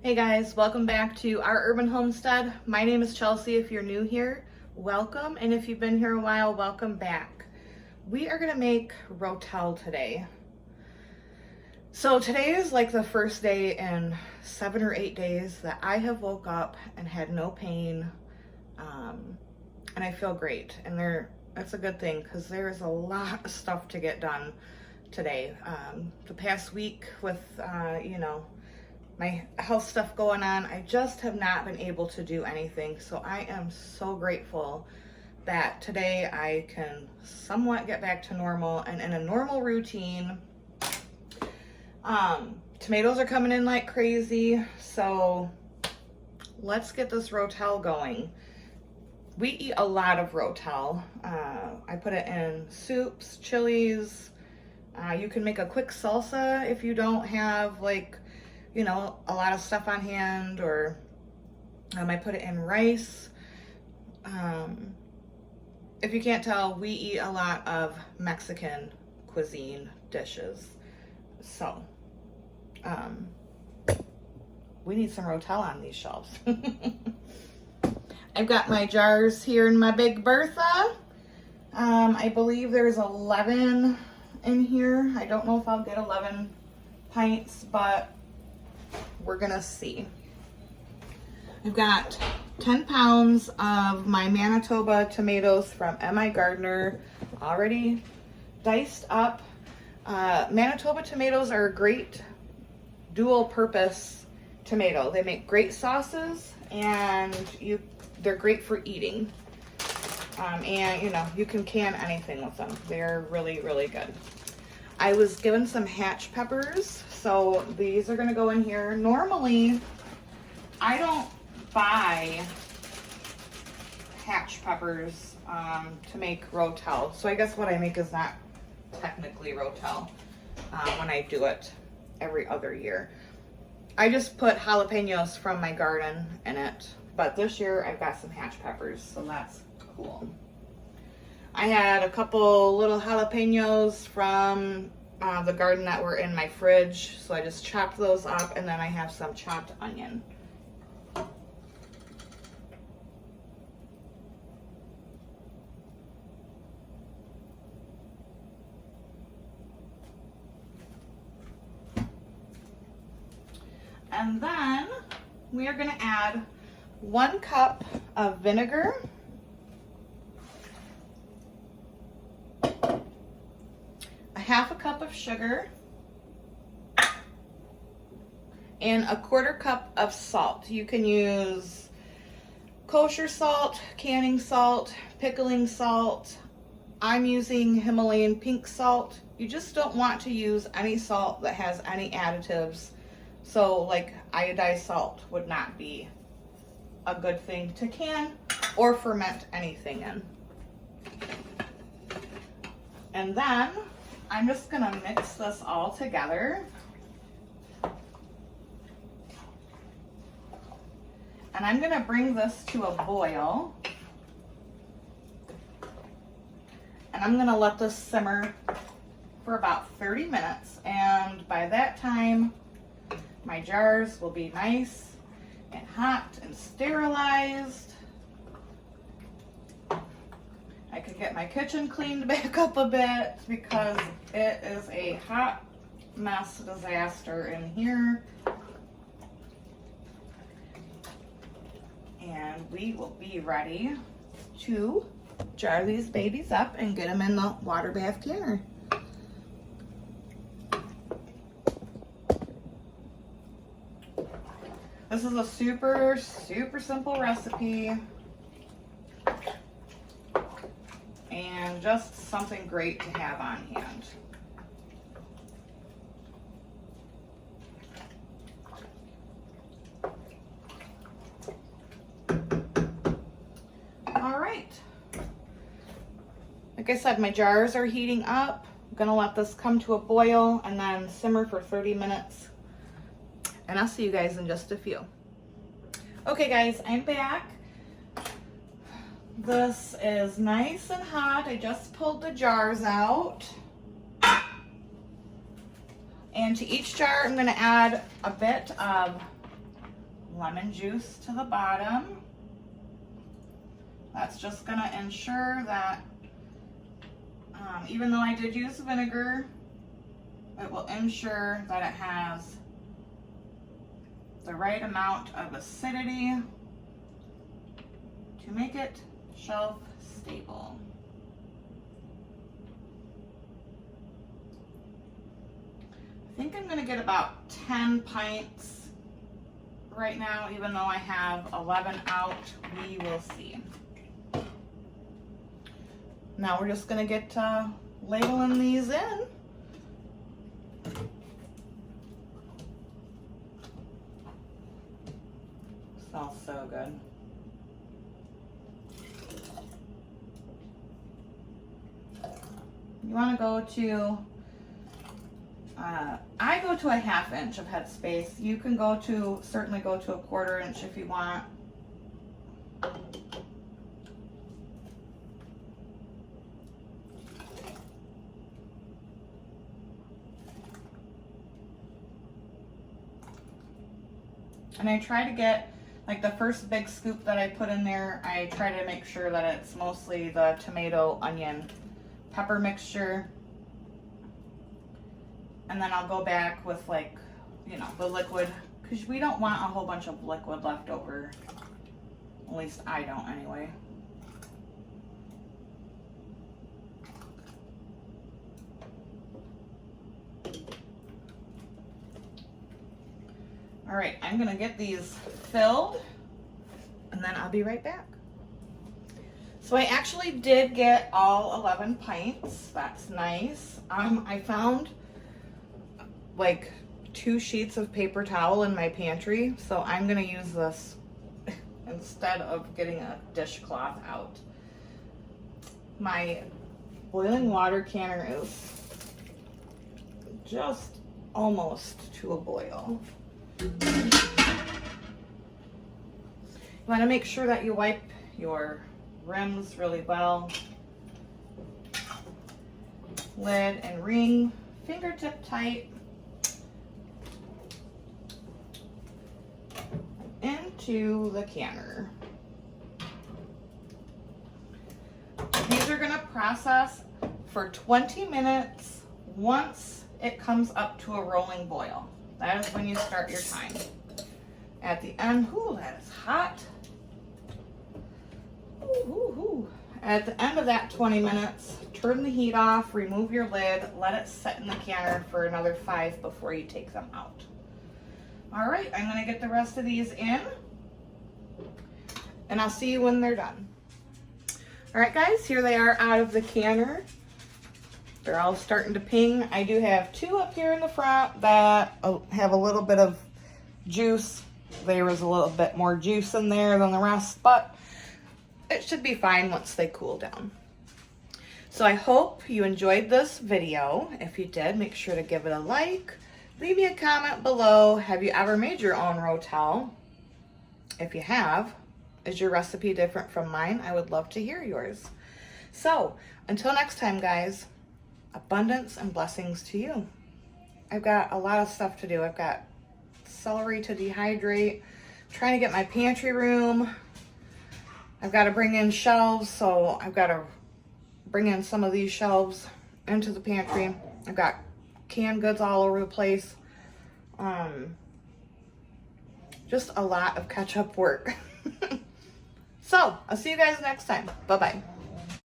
Hey guys, welcome back to our urban homestead. My name is Chelsea. If you're new here, welcome. And if you've been here a while, welcome back. We are gonna make rotel today. So today is like the first day in 7 or 8 days that I have woke up and had no pain. And I feel great. And that's a good thing because there's a lot of stuff to get done today. The past week with, my health stuff going on, I just have not been able to do anything. So I am so grateful that today I can somewhat get back to normal and in a normal routine. Tomatoes are coming in like crazy, so let's get this rotel going. We eat a lot of rotel. I put it in soups, chilies. You can make a quick salsa if you don't have a lot of stuff on hand, or I put it in rice. If you can't tell, we eat a lot of Mexican cuisine dishes. So, we need some rotel on these shelves. I've got my jars here in my big Bertha. I believe there's 11 in here. I don't know if I'll get 11 pints, but we're gonna see. I've got 10 pounds of my Manitoba tomatoes from M.I. Gardner already diced up. Manitoba tomatoes are a great dual purpose tomato. They make great sauces and they're great for eating. And you can can anything with them. They're really, really good. I was given some hatch peppers, so these are gonna go in here. Normally, I don't buy hatch peppers to make rotel. So I guess what I make is not technically rotel when I do it every other year. I just put jalapenos from my garden in it, but this year I've got some hatch peppers, so that's cool. I had a couple little jalapenos from the garden that were in my fridge, so I just chopped those up, and then I have some chopped onion. And then we are going to add 1 cup of vinegar, a half a cup of sugar, and a 1/4 cup of salt. You can use kosher salt, canning salt, pickling salt. I'm using Himalayan pink salt. You just don't want to use any salt that has any additives. So like iodized salt would not be a good thing to can or ferment anything in. And then I'm just gonna mix this all together. And I'm gonna bring this to a boil. And I'm gonna let this simmer for about 30 minutes. And by that time, my jars will be nice and hot and sterilized. I could get my kitchen cleaned back up a bit because it is a hot mess disaster in here. And we will be ready to jar these babies up and get them in the water bath canner. This is a super, super simple recipe and just something great to have on hand. All right. Like I said, my jars are heating up. I'm gonna let this come to a boil and then simmer for 30 minutes. And I'll see you guys in just a few. Okay guys, I'm back. This is nice and hot. I just pulled the jars out. And to each jar, I'm gonna add a bit of lemon juice to the bottom. That's just gonna ensure that even though I did use vinegar, it will ensure that it has the right amount of acidity to make it shelf stable. I think I'm gonna get about 10 pints right now, even though I have 11 out. We will see. Now we're just gonna get labeling these in. Smells so good. You want to go to, I go to a 1/2 inch of headspace. You can certainly go to a 1/4 inch if you want. And I try to get, like the first big scoop that I put in there, I try to make sure that it's mostly the tomato, onion, pepper mixture. And then I'll go back with like, you know, the liquid, because we don't want a whole bunch of liquid left over. At least I don't anyway. All right, I'm gonna get these filled and then I'll be right back. So I actually did get all 11 pints. That's nice. I found like 2 sheets of paper towel in my pantry, so I'm gonna use this instead of getting a dishcloth out. My boiling water canner is just almost to a boil. You want to make sure that you wipe your rims really well. Lid and ring fingertip tight into the canner. These are going to process for 20 minutes once it comes up to a rolling boil. That is when you start your time. At the end, ooh, that is hot. Ooh, ooh, ooh. At the end of that 20 minutes, turn the heat off, remove your lid, let it sit in the canner for another 5 before you take them out. All right, I'm gonna get the rest of these in and I'll see you when they're done. All right, guys, here they are out of the canner. They're all starting to ping. I do have 2 up here in the front that have a little bit of juice. There was a little bit more juice in there than the rest, but it should be fine once they cool down. So I hope you enjoyed this video. If you did, make sure to give it a like. Leave me a comment below. Have you ever made your own Rotel? If you have, is your recipe different from mine? I would love to hear yours. So until next time, guys, abundance and blessings to you. I've got a lot of stuff to do. I've got celery to dehydrate, trying to get my pantry room. I've got to bring in shelves, so I've got to bring in some of these shelves into the pantry. I've got canned goods all over the place. Just a lot of catch-up work. So I'll see you guys next time. Bye-bye.